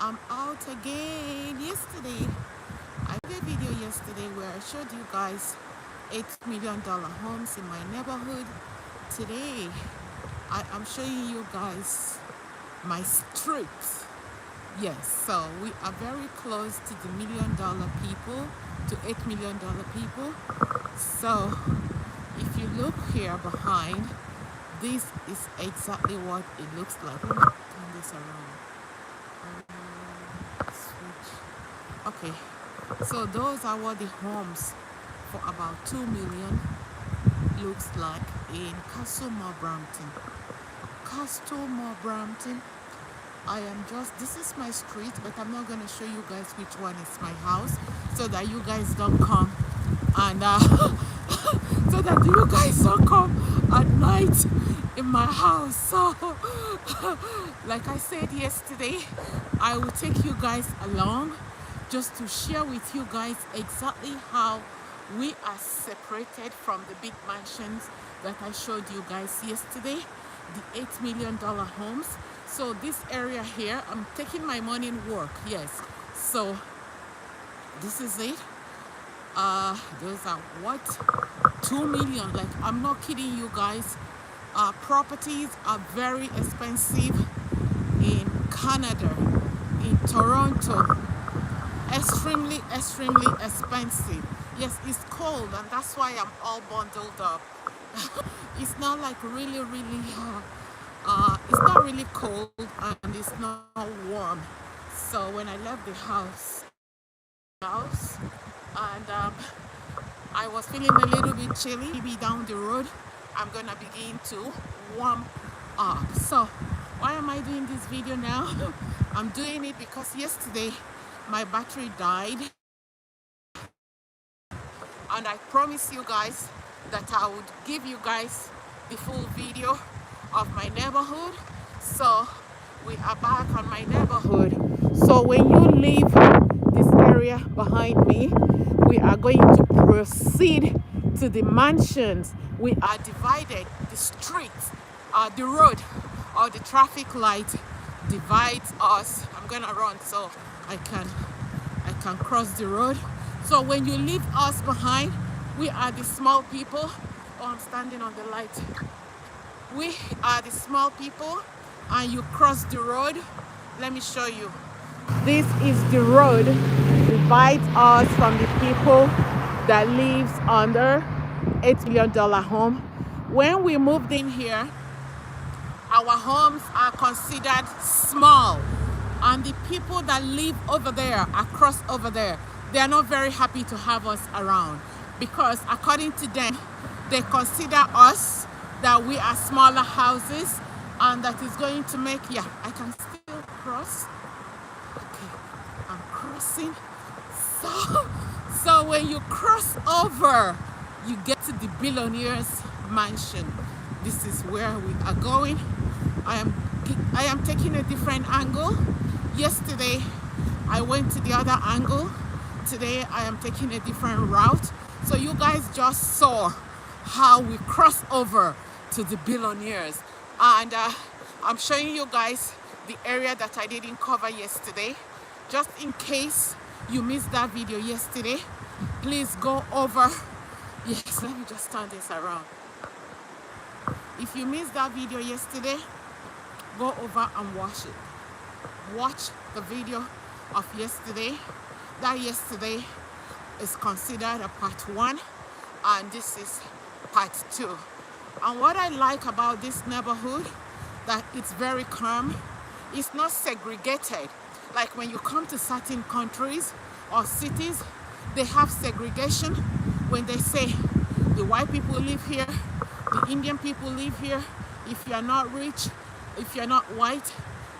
I'm out again. Yesterday, I did a video yesterday where I showed you guys $8 million homes in my neighborhood. Today, I am showing you guys my street. Yes, so we are very close to the $1 million people, to $8 million people. So if you look here behind, this is exactly what it looks like. Let me turn this around. Switch. Okay, so those are what the homes for about 2 million looks like in Castle Brampton. I am just, this is my street, but I'm not going to show you guys which one is my house so that you guys don't come and so that you guys don't come at night in my house. So like I said yesterday, I will take you guys along just to share with you guys exactly how we are separated from the big mansions that I showed you guys yesterday, the $8 million homes. So this area here, I'm taking my morning work, yes. So this is it. Those are what? 2 million, like I'm not kidding you guys. Properties are very expensive in Canada, in Toronto. Extremely expensive. Yes, it's cold and that's why I'm all bundled up. It's not like really it's not really cold and it's not warm. So when I left the house and I was feeling a little bit chilly, maybe down the road I'm gonna begin to warm up. So why am I doing this video now? I'm doing it because yesterday my battery died and I promised you guys that I would give you guys the full video of my neighborhood. So we are back on my neighborhood. So when you leave this area behind me, we are going to proceed to the mansions. We are divided. The street, the road or the traffic light divides us. I'm gonna run so I can cross the road. So when you leave us behind, we are the small people. Oh, I'm standing on the light. We are the small people and you cross the road. Let me show you. This is the road divides us from the people that lives under $8 million home. When we moved in here, our homes are considered small, and the people that live over there, across over there, they are not very happy to have us around because according to them, they consider us that we are smaller houses and that is going to make, yeah, I can still cross. Okay, I'm crossing. So when you cross over, you get to the billionaire's mansion. This is where we are going. I am taking a different angle. Yesterday, I went to the other angle. Today, I am taking a different route. So you guys just saw how we cross over to the billionaires. And I'm showing you guys the area that I didn't cover yesterday. Just in case you missed that video yesterday, please go over. Yes, let me just turn this around. If you missed that video yesterday, go over and watch it. Watch the video of yesterday. That yesterday is considered a part 1 and this is part 2. And what I like about this neighborhood, that it's very calm. It's not segregated. Like when you come to certain countries or cities, they have segregation when they say the white people live here, the Indian people live here. If you're not rich, if you're not white,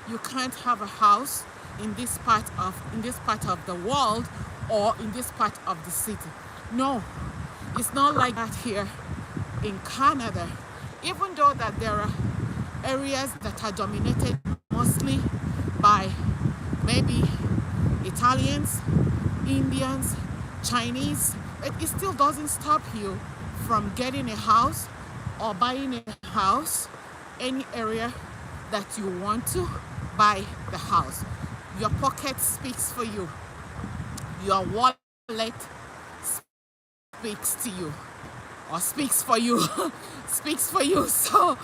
you can't have a house in this part of the world or in this part of the city. No, it's not like that here in Canada. Even though that there are areas that are dominated mostly by maybe Italians, Indians, Chinese, but it still doesn't stop you from getting a house or buying a house any area that you want to buy the house. Your pocket speaks for you. Your wallet speaks to you, or speaks for you. Speaks for you. So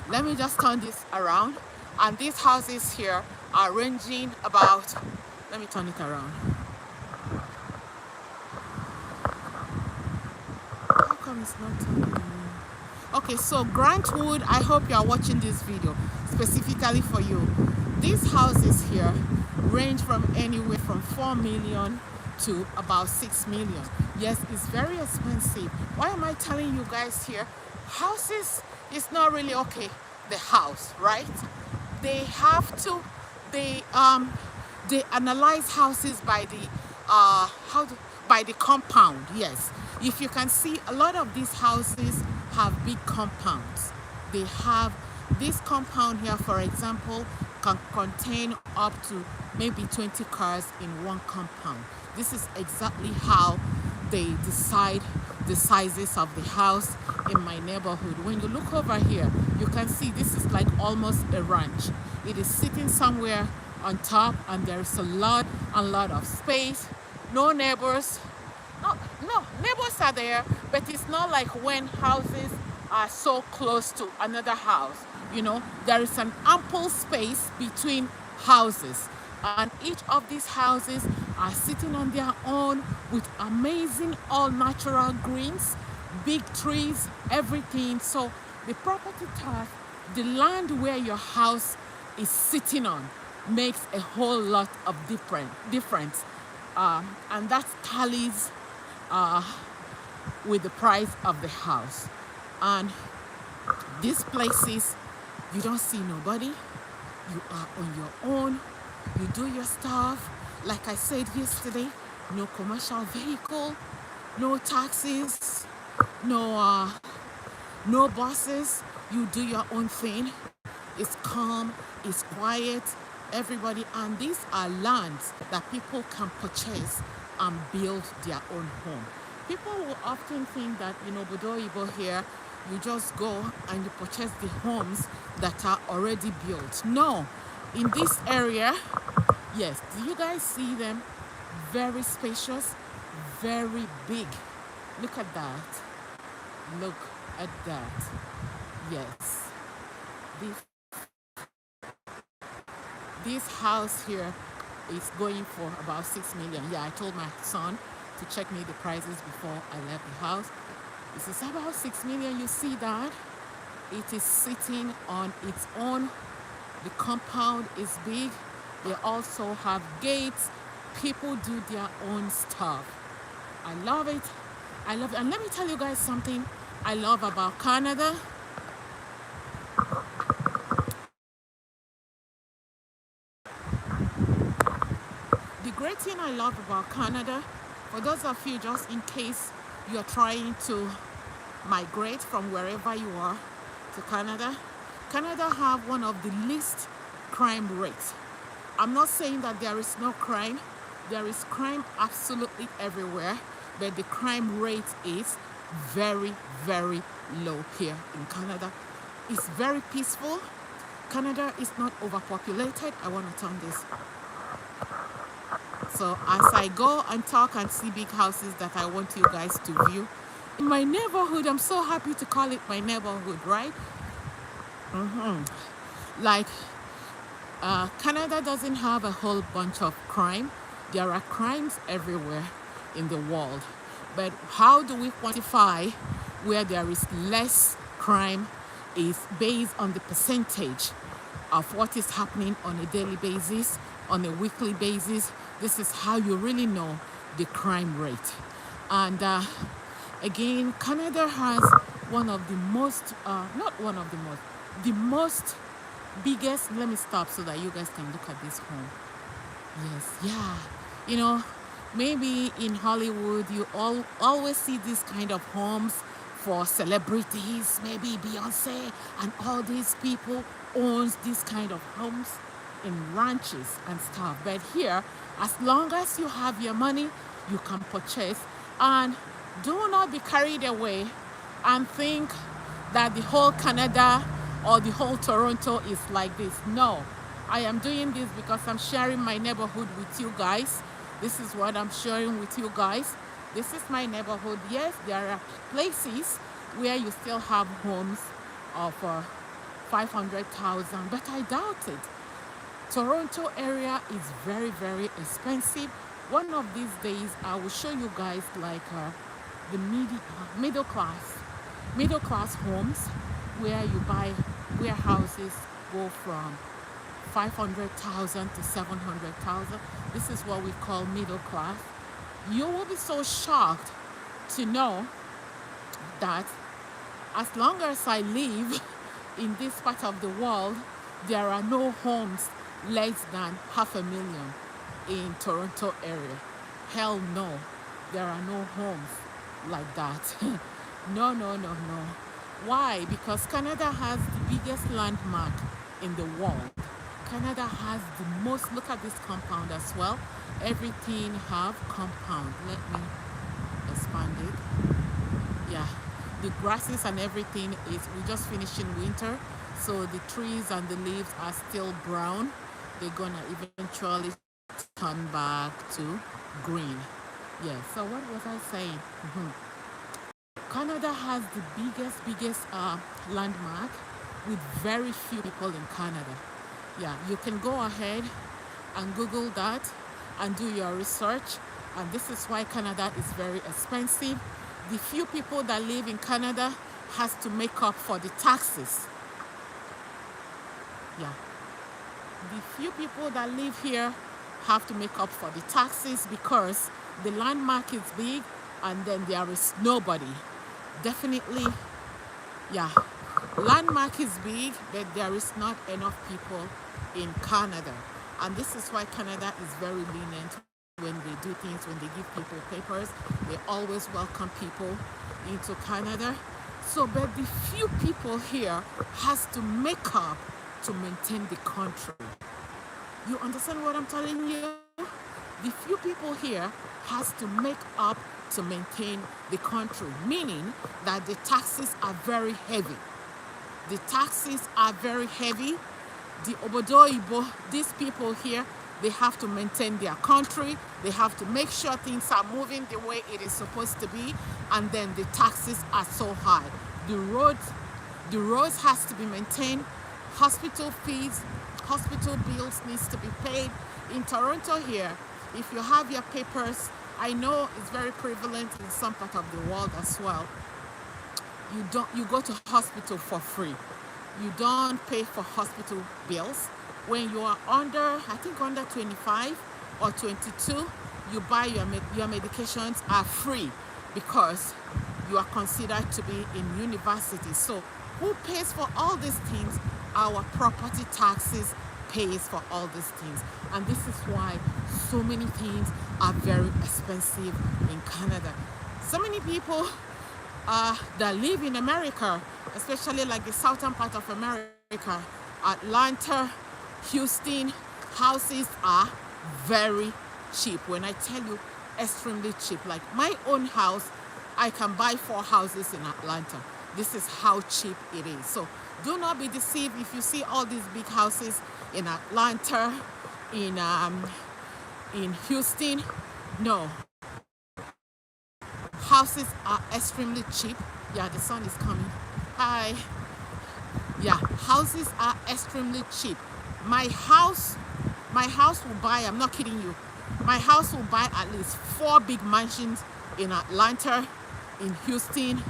let me just turn this around. And these houses here are ranging about, let me turn it around. How come it's not turning? Okay, so Grantwood, I hope you are watching this video specifically for you. These houses here range from anywhere from 4 million to about 6 million. Yes, it's very expensive. Why am I telling you guys here? Houses is not really okay. The house, right? They have to, they analyze houses by the by the compound. Yes, if you can see, a lot of these houses have big compounds. They have this compound here, for example, can contain up to maybe 20 cars in one compound. This is exactly how they decide the sizes of the house in my neighborhood. When you look over here, you can see this is like almost a ranch. It is sitting somewhere on top, and there is a lot of space. No neighbors. No, neighbors are there, but it's not like when houses are so close to another house. You know, there is an ample space between houses, and each of these houses are sitting on their own with amazing all natural greens, big trees, everything. So the property tax, the land where your house is sitting on, makes a whole lot of difference, and that tallies with the price of the house. And these places, you don't see nobody. You are on your own. You do your stuff. Like I said yesterday, no commercial vehicle, no taxis, no buses. You do your own thing. It's calm, it's quiet, everybody. And these are lands that people can purchase and build their own home. People will often think that, you know, Bodo here, you just go and you purchase the homes that are already built. No, in this area, yes, do you guys see them? Very spacious, very big. Look at that. Look at that. Yes. This house here is going for about 6 million. Yeah, I told my son to check me the prices before I left the house. This is about 6 million. You see that? It is sitting on its own. The compound is big. They also have gates. People do their own stuff. I love it. I love it. And let me tell you guys something I love about Canada. The great thing I love about Canada, for those of you, just in case you're trying to migrate from wherever you are to Canada, Canada have one of the least crime rates. I'm not saying that there is no crime. There is crime absolutely everywhere, but the crime rate is very, very low here in Canada. It's very peaceful. Canada is not overpopulated. I want to turn this. So as I go and talk and see big houses that I want you guys to view, in my neighborhood, I'm so happy to call it my neighborhood, right? Like, Canada doesn't have a whole bunch of crime. There are crimes everywhere in the world. But how do we quantify where there is less crime is based on the percentage of what is happening on a daily basis, on a weekly basis. This is how you really know the crime rate. And again, Canada has one of the most, not one of the most biggest, let me stop so that you guys can look at this home. Yes, yeah. You know, maybe in Hollywood, you always see these kind of homes for celebrities, maybe Beyonce and all these people owns these kind of homes in ranches and stuff. But here, as long as you have your money, you can purchase. And do not be carried away and think that the whole Canada or the whole Toronto is like this. No, I am doing this because I'm sharing my neighborhood with you guys. This is what I'm sharing with you guys. This is my neighborhood. Yes, there are places where you still have homes of 500,000, but I doubt it. Toronto area is very, very expensive. One of these days, I will show you guys like the middle class homes where you buy, where houses go from 500,000 to 700,000. This is what we call middle class. You will be so shocked to know that as long as I live in this part of the world, there are no homes less than 500,000 in Toronto area. Hell no, there are no homes like that. No, no, no, no. Why? Because Canada has the biggest landmark in the world. Canada has the most, look at this compound as well. Everything have compound. Let me expand it. Yeah, the grasses and everything is, we just finished in winter, so the trees and the leaves are still brown. They're gonna eventually turn back to green. Yeah, so what was I saying? Canada has the biggest landmark with very few people in Canada. Yeah, you can go ahead and Google that and do your research. And this is why Canada is very expensive. The few people that live in Canada has to make up for the taxes. Yeah, the few people that live here have to make up for the taxes because the landmark is big and then there is nobody. Definitely, yeah, landmark is big, but there is not enough people in Canada. And this is why Canada is very lenient when they do things, when they give people papers. They always welcome people into Canada. So, but the few people here has to make up to maintain the country. You understand what I'm telling you? The few people here has to make up to maintain the country, meaning that the taxes are very heavy. The taxes are very heavy. The Obodoibo, these people here, they have to maintain their country. They have to make sure things are moving the way it is supposed to be. And then the taxes are so high. The roads has to be maintained. Hospital fees, hospital bills needs to be paid. In Toronto here, if you have your papers, I know it's very prevalent in some part of the world as well. You go to hospital for free. You don't pay for hospital bills. When you are under, I think under 25 or 22, you buy your medications are free because you are considered to be in university. So who pays for all these things? Our property taxes pays for all these things. And this is why so many things are very expensive in Canada. So many people that live in America, especially like the southern part of America, Atlanta, Houston, houses are very cheap. When I tell you extremely cheap, like my own house, I can buy 4 houses in Atlanta. This is how cheap it is. So do not be deceived if you see all these big houses in Atlanta, in Houston. No, houses are extremely cheap. Yeah, the sun is coming. Hi. Yeah, houses are extremely cheap. My house will buy, I'm not kidding you, my house will buy at least 4 big mansions in Atlanta, in Houston,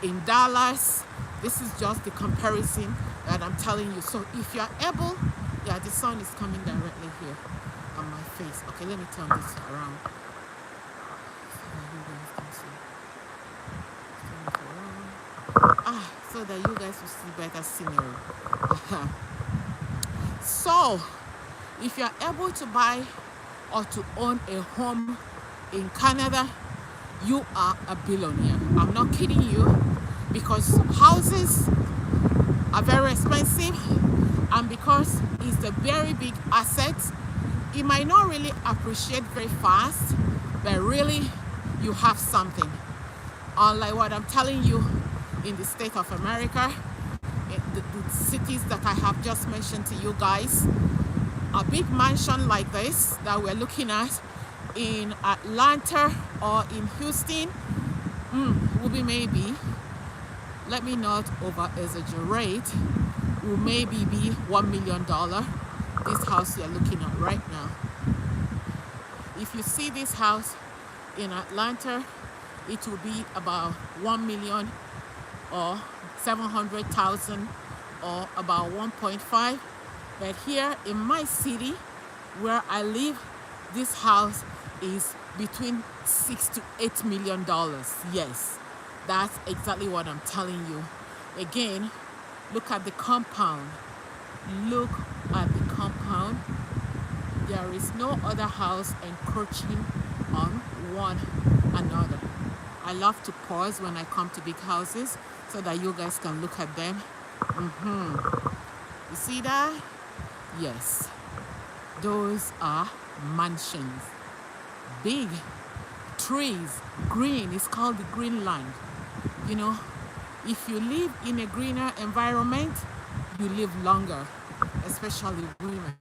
in Dallas. This is just the comparison that I'm telling you. So if you're able, yeah, the sun is coming directly here on my face. Okay, let me turn this around so that you guys will see better scenery. So if you're able to buy or to own a home in Canada, you are a billionaire. I'm not kidding you, because houses are very expensive, and because it's a very big asset, it might not really appreciate very fast, but really you have something. Unlike what I'm telling you in the state of America, the cities that I have just mentioned to you guys, A big mansion like this that we're looking at in Atlanta or in Houston will be maybe, let me not over exaggerate, will maybe be $1 million. This house you're looking at right now. If you see this house in Atlanta, it will be about 1 million or 700,000 or about 1.5. But here in my city where I live, this house is between $6 to $8 million. Yes, that's exactly what I'm telling you. Again, look at the compound. Look at the compound. There is no other house encroaching on one another. I love to pause when I come to big houses so that you guys can look at them. You see that? Yes, those are mansions. Big trees, green. It's called the green land. You know, if you live in a greener environment, you live longer, especially women.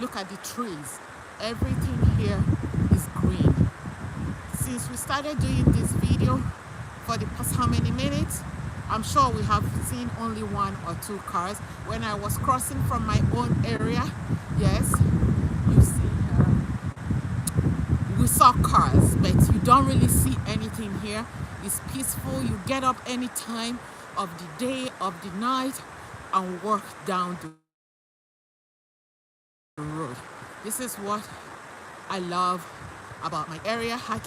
Look at the trees. Everything here is green. Since we started doing this video, for the past how many minutes, I'm sure we have seen only 1 or 2 cars. When I was crossing from my own area, yes, you see we saw cars, but you don't really see anything here. It's peaceful. You get up any time of the day, of the night, and walk down the road. This is what I love about my area. I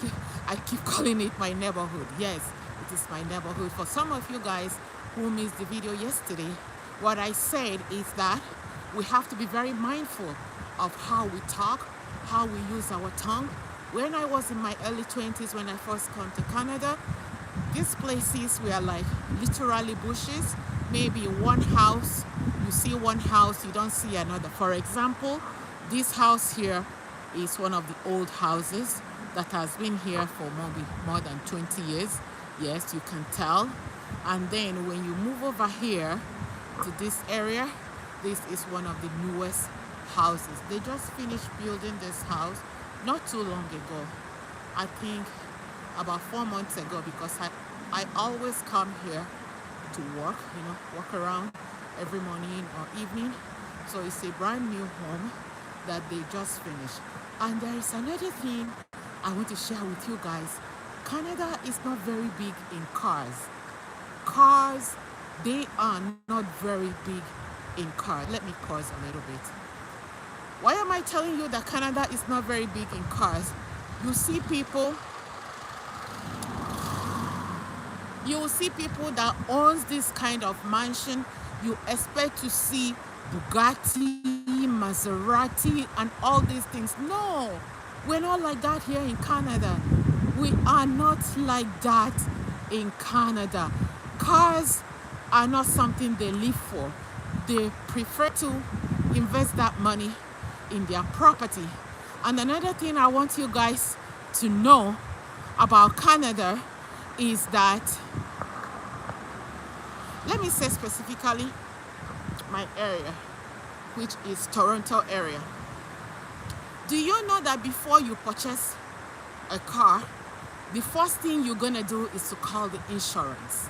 keep calling it my neighborhood. Yes, it is my neighborhood. For some of you guys who missed the video yesterday, what I said is that we have to be very mindful of how we talk, how we use our tongue. When I was in my early 20s, when I first came to Canada, these places were like literally bushes. Maybe one house, you see one house, you don't see another. For example, this house here is one of the old houses that has been here for maybe more than 20 years. Yes, you can tell. And then when you move over here to this area, this is one of the newest houses. They just finished building this house not too long ago. I think about 4 months ago, because I always come here to work, walk around every morning or evening. So it's a brand new home that they just finished. And there is another thing I want to share with you guys. Canada is not very big in cars. Cars, they are not very big in cars. Let me pause a little bit. Why am I telling you that Canada is not very big in cars? You see people, you will see people that owns this kind of mansion. You expect to see Bugatti, Maserati, and all these things. No, we're not like that here in Canada. We are not like that in Canada. Cars are not something they live for. They prefer to invest that money in their property. And another thing I want you guys to know about Canada is that, let me say specifically my area, which is Toronto area. Do you know that before you purchase a car, the first thing you're gonna do is to call the insurance?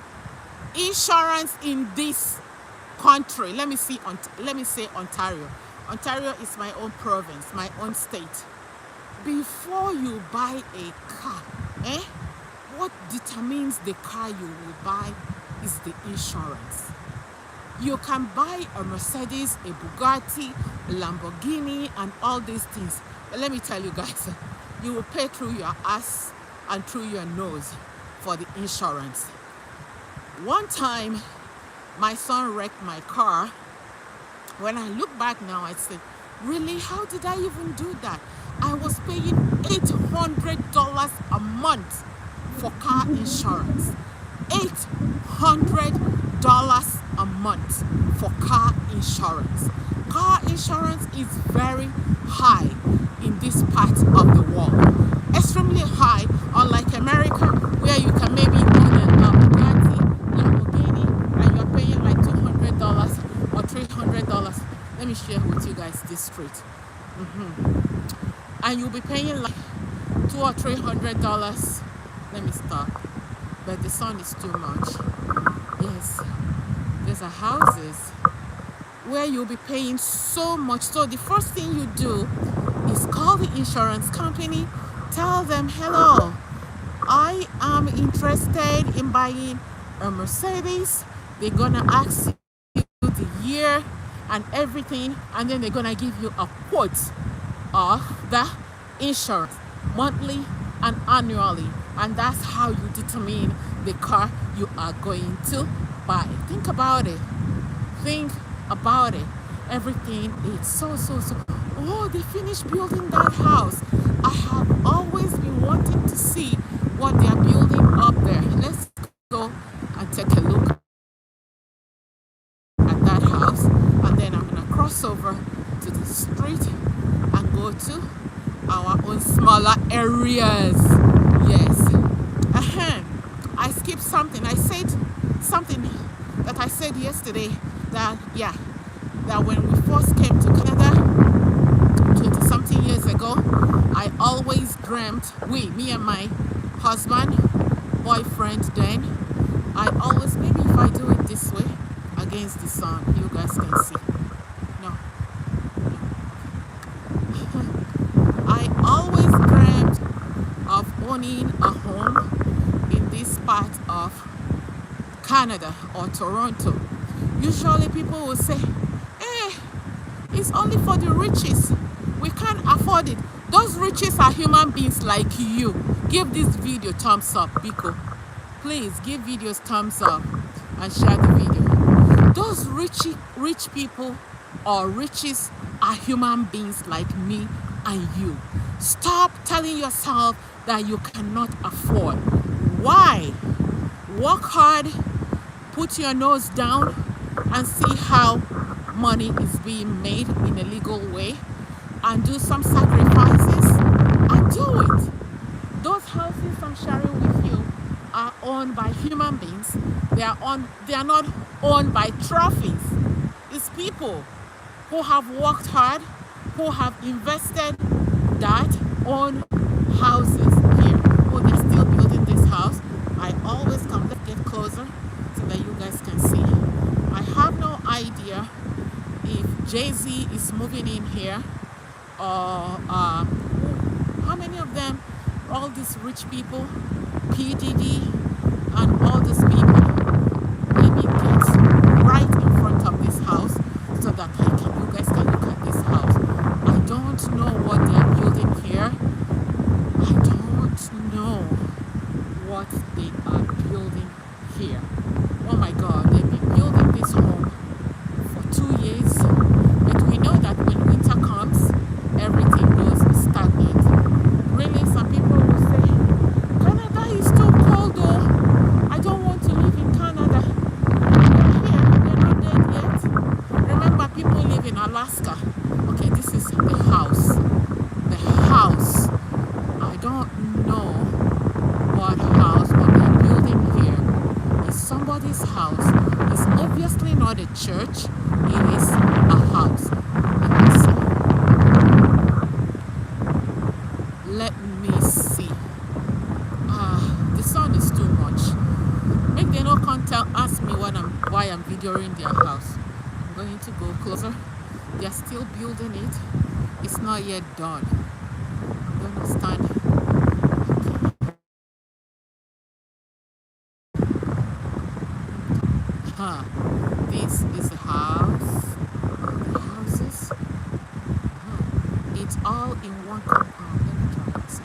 Insurance in this country, let me say Ontario. Ontario is my own province, my own state. Before you buy a car, what determines the car you will buy is the insurance. You can buy a Mercedes, a Bugatti, a Lamborghini, and all these things. But let me tell you guys, you will pay through your ass and through your nose for the insurance. One time, my son wrecked my car. When I look back now, I say, really, how did I even do that? I was paying $800 a month for car insurance. $800 a month for car insurance. Car insurance is very high in this part of the world. Extremely high, unlike America, where you can maybe own a Bugatti, Lamborghini, and you're paying like $200 or $300. Let me share with you guys this street. And you'll be paying like $200 or $300. Let me stop. But the sun is too much. Yes, there's a houses where you'll be paying so much. So the first thing you do is call the insurance company, tell them, hello, I am interested in buying a Mercedes. They're gonna ask you the year and everything, and then they're gonna give you a quote of the insurance monthly and annually, and that's how you determine the car you are going to buy. Think about it. Think about it. Everything is so. Oh, they finished building that house. I have always been wanting to see what they are building up there. Let's go and take a look at that house, and then I'm gonna cross over to the street and go to our own smaller areas. Yes. I skipped something. I said something that I said yesterday, that when we first came to Canada 20 something years ago, I always dreamt, me and my husband, boyfriend then, I always, maybe if I do it this way against the sun, you guys can see. No. I always dreamt of owning a home in this part of Canada or Toronto. Usually people will say, it's only for the riches. We can't afford it. Those riches are human beings like you. Give this video thumbs up, Biko. Please give videos thumbs up and share the video. Those rich people or riches are human beings like me and you. Stop telling yourself that you cannot afford. Why? Work hard, put your nose down, and see how money is being made in a legal way, and do some sacrifices and do it. Those houses I'm sharing with you are owned by human beings. They are not owned by trophies. It's people who have worked hard, who have invested, that own houses here. Oh, they're still building this house. I always come. Let's get closer so that you guys can see. I have no idea if Jay-Z is moving in here, or how many of them, all these rich people, PDD and all these people. Let me get right in front of this house so that you guys can look at this house. I don't know what they are building here. I don't know what they are building here. Oh my God, they've been building this home for 2 years, but we know that when winter comes, everything goes stagnant. Really, some people will say, Canada is too cold though. I don't want to live in Canada. They're here, they're not dead yet. Remember, people live in Alaska. Okay, this is the house. The house. I don't know what house, but they're building here. It's somebody's house. It's obviously not a church. It is a house. Let me see. The sun is too much. Make them no come ask me why I'm videoing their house. I'm going to go closer. They're still building it. It's not yet done. I'm gonna stand. This is a house. The houses. It's all in one compound. Let me try and see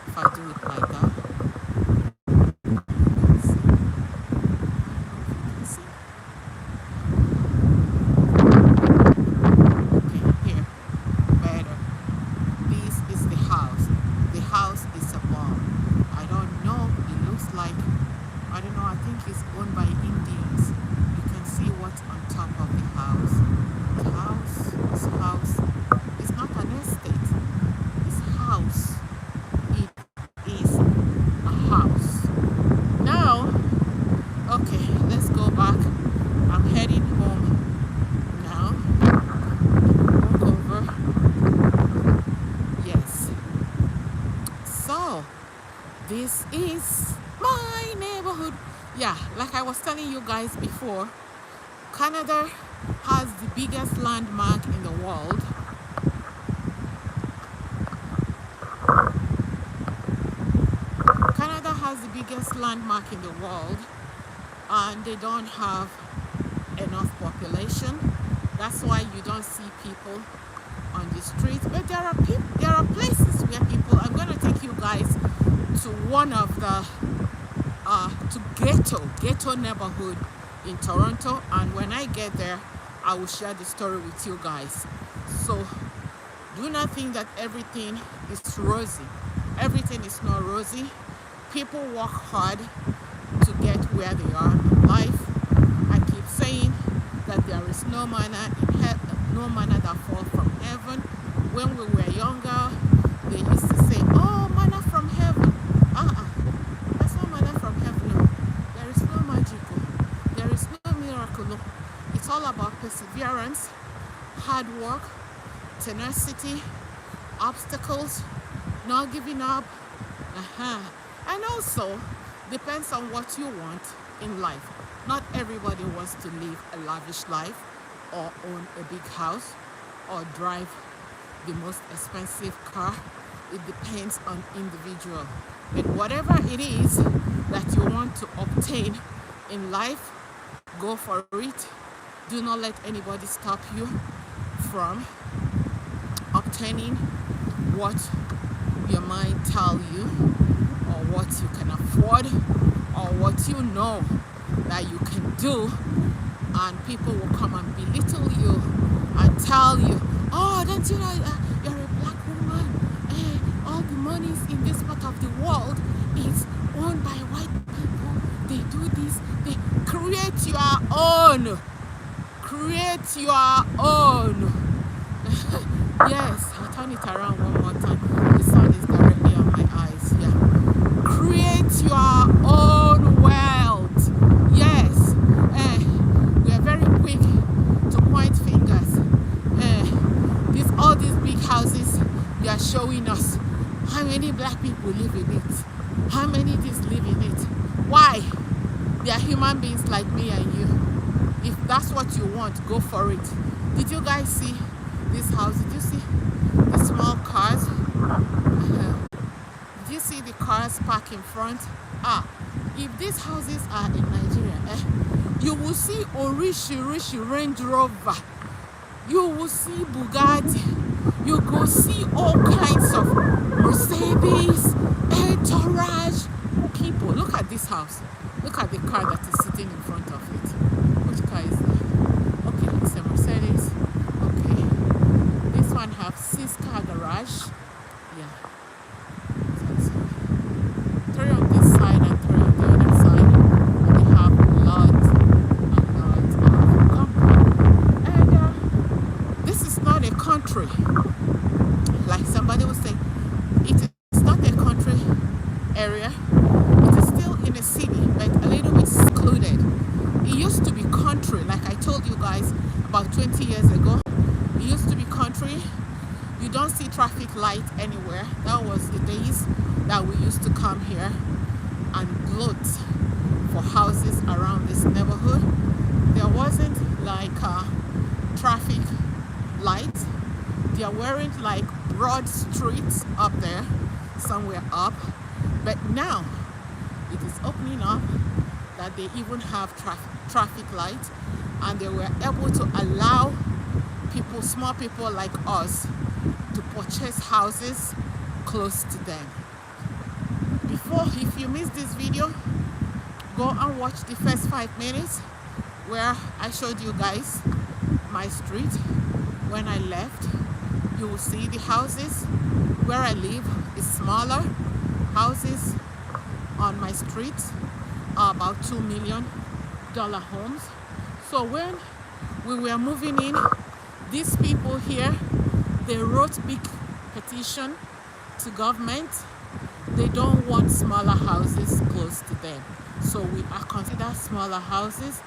if I do it like that. Okay, here. Better. This is the house. The house is a bomb. I don't know. It looks like, I don't know, I think it's owned by Indians. You can see what's on top of the house. The house is not an estate. This house, it is This is my neighborhood. Yeah, like I was telling you guys before, Canada has the biggest landmark in the world. Canada has the biggest landmark in the world, and they don't have enough population. That's why you don't see people on the streets. But there are places where people. I'm gonna take you guys to one of the ghetto neighborhood in Toronto, and when I get there, I will share the story with you guys. So do not think that everything is rosy. Everything is not rosy. People work hard to get where they are in life. I keep saying that there is no manna that falls from heaven. When we were younger, they used to say, "Oh, manna from heaven." That's not manna from heaven. No. There is no magic. There is no miracle. No. It's all about perseverance, hard work, tenacity, obstacles, not giving up. And also, depends on what you want in life. Not everybody wants to live a lavish life or own a big house or drive the most expensive car. It depends on individual. And whatever it is that you want to obtain in life, go for it. Do not let anybody stop you from obtaining what your mind tells you, or what you can afford, or what you know that you can do. And people will come and belittle you and tell you, "Oh, don't you know you're a black woman? All the monies in this part of the world is owned by white people. They do this. They create your own. Create your own." Yes, I'll turn it around one more time. The sun is directly on my eyes. Yeah. Create your own wealth. Yes. We are very quick to point fingers. All these big houses you are showing us. How many black people live in it? How many just live in it? Why? They are human beings like me and you. If that's what you want, go for it. Did you guys see this house? Did you see the small cars? Did you see the cars parked in front? If these houses are in Nigeria, you will see Rishi Range Rover. You will see Bugatti. You go see all kinds of Mercedes, entourage people. Look at this house. Look at the car that is sitting in front of it. Which car is that? Okay, it's a Mercedes. Okay. This one have 6-car garage. Yeah. So, 3 on this side and 3 on the other side. And they have lots and lots of company. And this is not a country. Like somebody was saying, it is not a country area. It is still in a city, but a little bit secluded. It used to be country, like I told you guys about 20 years ago. It used to be country. You don't see traffic light anywhere. That was the days that we used to come here and look for houses around this neighborhood. There wasn't like traffic lights. There weren't like broad streets up there, somewhere up. But now it is opening up that they even have traffic lights, and they were able to allow people, small people like us, to purchase houses close to them. Before, if you missed this video, go and watch the first 5 minutes where I showed you guys my street. When I left, you will see the houses. Where I live is smaller. Houses on my street are about $2 million homes. So when we were moving in, these people here, they wrote big petition to government. They don't want smaller houses close to them. So we are considered smaller houses.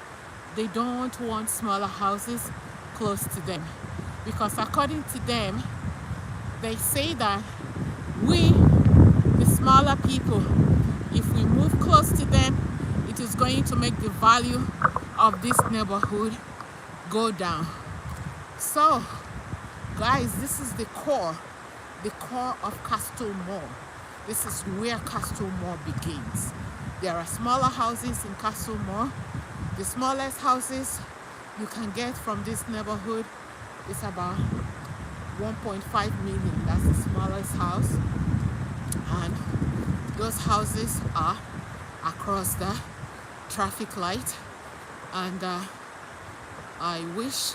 They don't want smaller houses close to them, because according to them, they say that we, the smaller people. If we move close to them, it is going to make the value of this neighborhood go down. So, guys, this is the core of Castle Mall. This is where Castle Mall begins. There are smaller houses in Castle Mall. The smallest houses you can get from this neighborhood is about 1.5 million. That's the smallest house. And those houses are across the traffic light. And I wish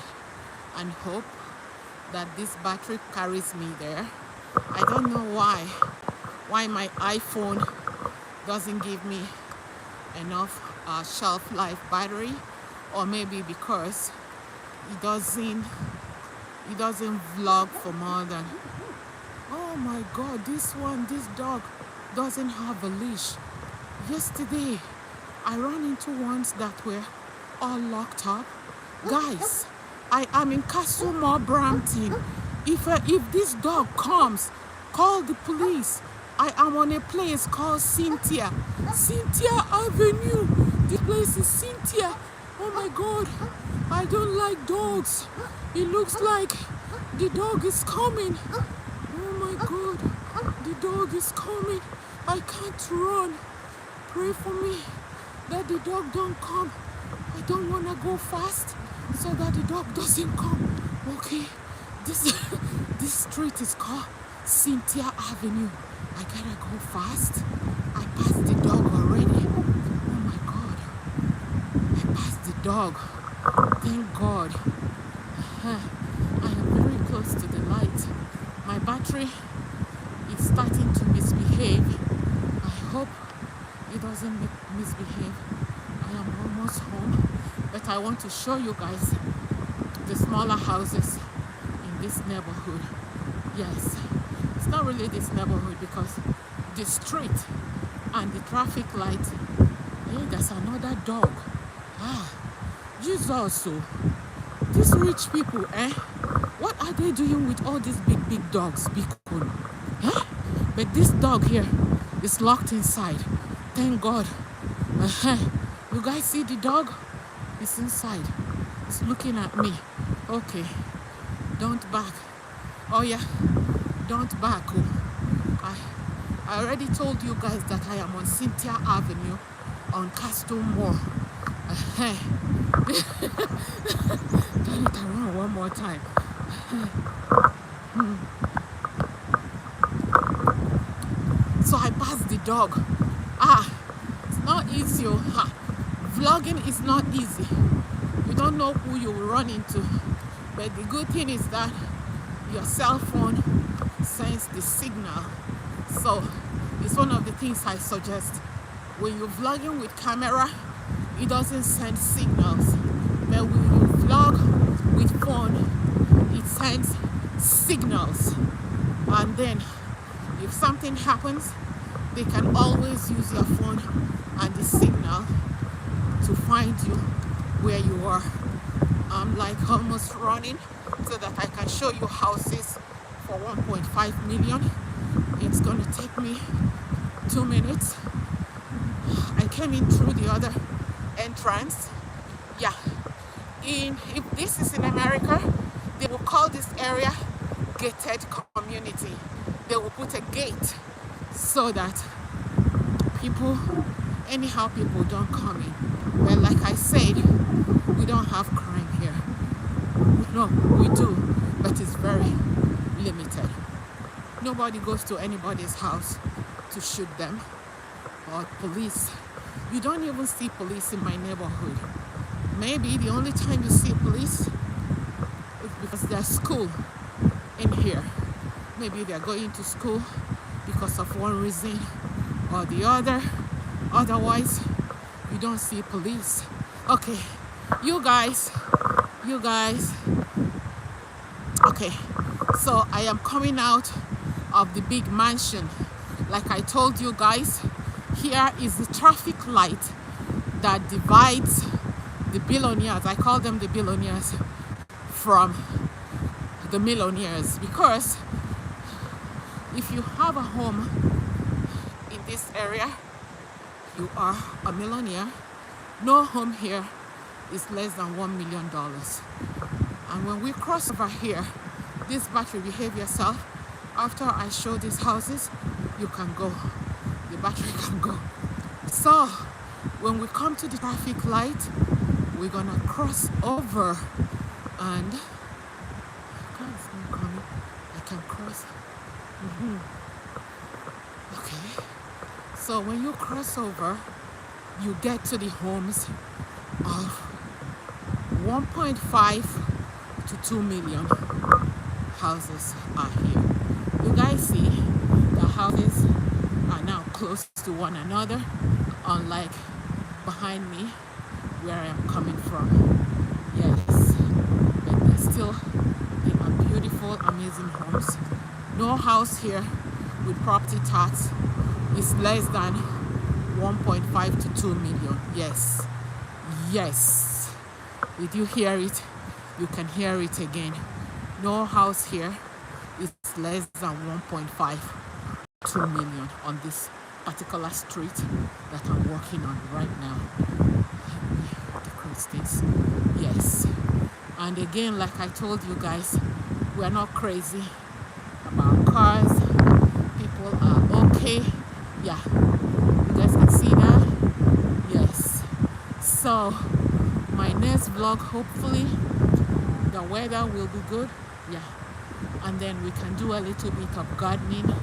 and hope that this battery carries me there. I don't know why my iPhone doesn't give me enough shelf life battery, or maybe because it doesn't vlog for more than, oh my god, this dog doesn't have a leash. Yesterday I ran into ones that were all locked up. Guys, I am in Castle Mall, Brampton. If this dog comes, call the police. I am on a place called Cynthia Avenue. The place is Cynthia. Oh my god, I don't like dogs. It looks like the dog is coming. Oh my god, the dog is coming. I can't run. Pray for me that the dog don't come. I don't want to go fast so that the dog doesn't come. Okay, this street is called Cynthia Avenue. I gotta go fast. I passed the dog already. Oh my god, I passed the dog. Thank god. I am very close to the light. My battery is starting to misbehave. I hope it doesn't misbehave. I am almost home, but I want to show you guys the smaller houses in this neighborhood. Yes, it's not really this neighborhood because the street and the traffic light. Hey, there's another dog. Jesus, so these rich people, what are they doing with all these big dogs? Big one, but this dog here is locked inside. Thank god. You guys see the dog? It's inside. It's looking at me. Okay, don't back. Oh yeah, don't back. I already told you guys that I am on Cynthia Avenue on Castle Mall. Turn it around one more time. So I passed the dog. It's not easy. Vlogging is not easy. You don't know who you will run into. But the good thing is that your cell phone sends the signal. So it's one of the things I suggest. When you're vlogging with camera, it doesn't send signals. But when you vlog with phone, it sends signals. And then if something happens, they can always use your phone and the signal to find you where you are. I'm like almost running so that I can show you houses for 1.5 million. It's gonna take me 2 minutes. I came in through the other entrance. Yeah, if this is in America, they will call this area gated community. They will put a gate so that people don't come in. Well, like I said, we don't have crime here. No, we do, but it's very limited. Nobody goes to anybody's house to shoot them, or police. You don't even see police in my neighborhood. Maybe the only time you see police is because there's school in here. Maybe they're going to school because of one reason or the other. Otherwise, you don't see police. Okay, you guys. Okay, so I am coming out of the big mansion. Like I told you guys, here is the traffic light that divides the billionaires, I call them the billionaires, from the millionaires. Because if you have a home in this area, you are a millionaire. No home here is less than $1 million. And when we cross over here, this battery, behave yourself. After I show these houses, you can go. The battery can go. So when we come to the traffic light, we're gonna cross over, and I can cross. Okay. So when you cross over, you get to the homes of 1.5 to 2 million houses are here. You guys see the houses are now close to one another, unlike behind me where I am coming from. Yes, but they're still, they are beautiful, amazing homes. No house here with property tax is less than 1.5 to 2 million. Yes, yes. Did you hear it? You can hear it again. No house here is less than 1.5 to 2 million on this particular street that I'm working on right now. Let me decrease this. Yes. And again, like I told you guys, we're not crazy about cars. People are okay. Yeah. You guys can see that? Yes. So my next vlog, hopefully the weather will be good. Yeah. And then we can do a little bit of gardening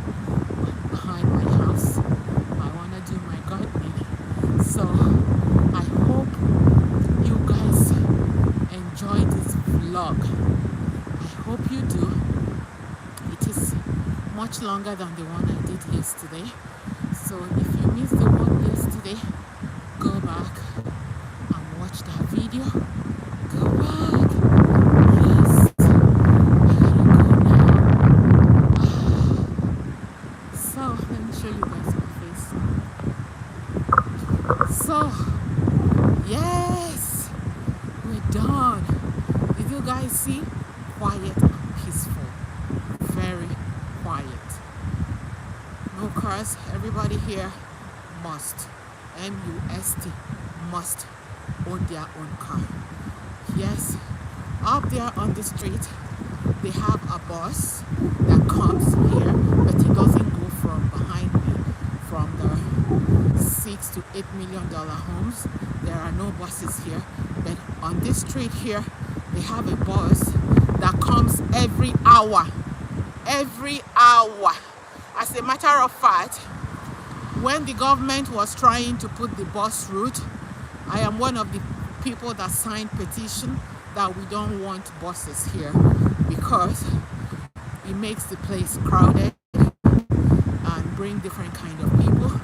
behind my house. I want to do my gardening. So I hope you guys enjoy this vlog. I hope you do. It is much longer than the one I did yesterday. So if you missed the one yesterday, go back and watch that video. Go back. Yes. So let me show you guys my face. So yes, we're done. Did you guys see? Quiet and peaceful. Very quiet. No cars. Everybody here must, M-U-S-T, must own their own car. Yes, up there on the street they have a bus that comes here, but it doesn't go from behind me, from the $6 to $8 million homes. There are no buses here, but on this street here they have a bus that comes every hour. Every hour. As a matter of fact, when the government was trying to put the bus route, I am one of the people that signed petition that we don't want buses here because it makes the place crowded and bring different kind of people.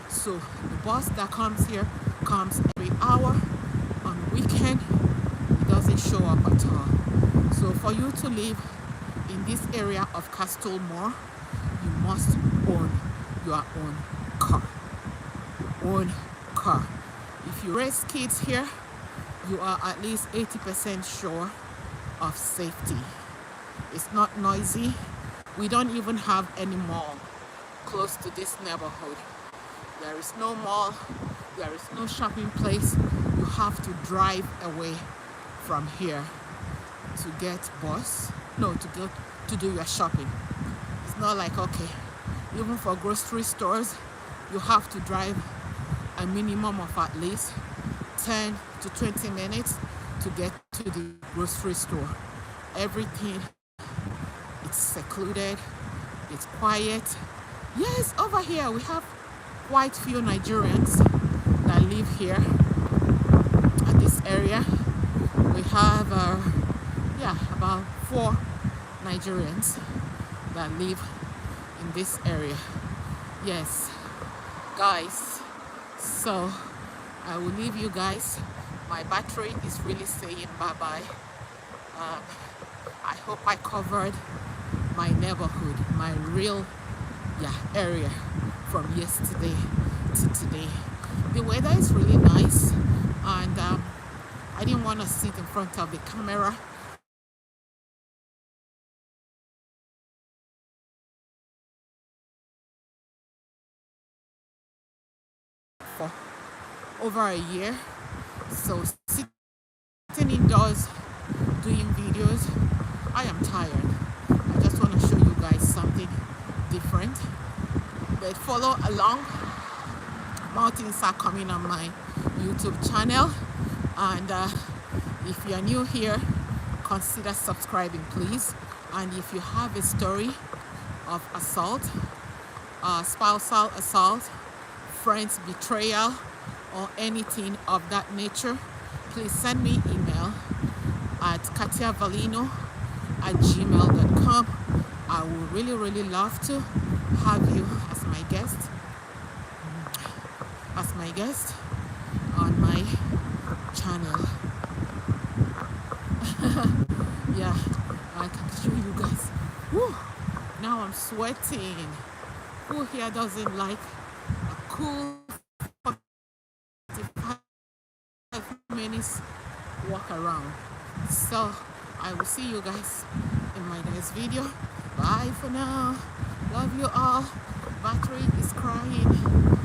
So the bus that comes here comes every hour. On weekend, it doesn't show up at all. So for you to live in this area of Castlemore, you must own your own car. Own car. If you raise kids here, you are at least 80% sure of safety. It's not noisy. We don't even have any mall close to this neighborhood. There is no mall. There is no shopping place. You have to drive away from here to get bus. No, to go to do your shopping. It's not like, okay, even for grocery stores, you have to drive a minimum of at least 10 to 20 minutes to get to the grocery store. Everything, it's secluded, it's quiet. Yes, over here we have quite few Nigerians that live here at this area. We have about 4 Nigerians that live in this area. Yes, guys, so I will leave you guys. My battery is really saying bye-bye. I hope I covered my neighborhood, my real area from yesterday to today. The weather is really nice, and I didn't want to sit in front of the camera for over a year. So sitting indoors doing videos, I am tired. I just want to show you guys something different. But follow along. More things are coming on my YouTube channel. And if you are new here, consider subscribing, please. And if you have a story of assault, spousal assault, friends betrayal, or anything of that nature, please send me email at kartiavelino@gmail.com. I would really love to have you as my guest on my channel. Yeah, I can show you guys. Woo, now I'm sweating. Who here doesn't like a cool 45 minutes walk around? So I will see you guys in my next video. Bye for now. Love you all. Battery is crying.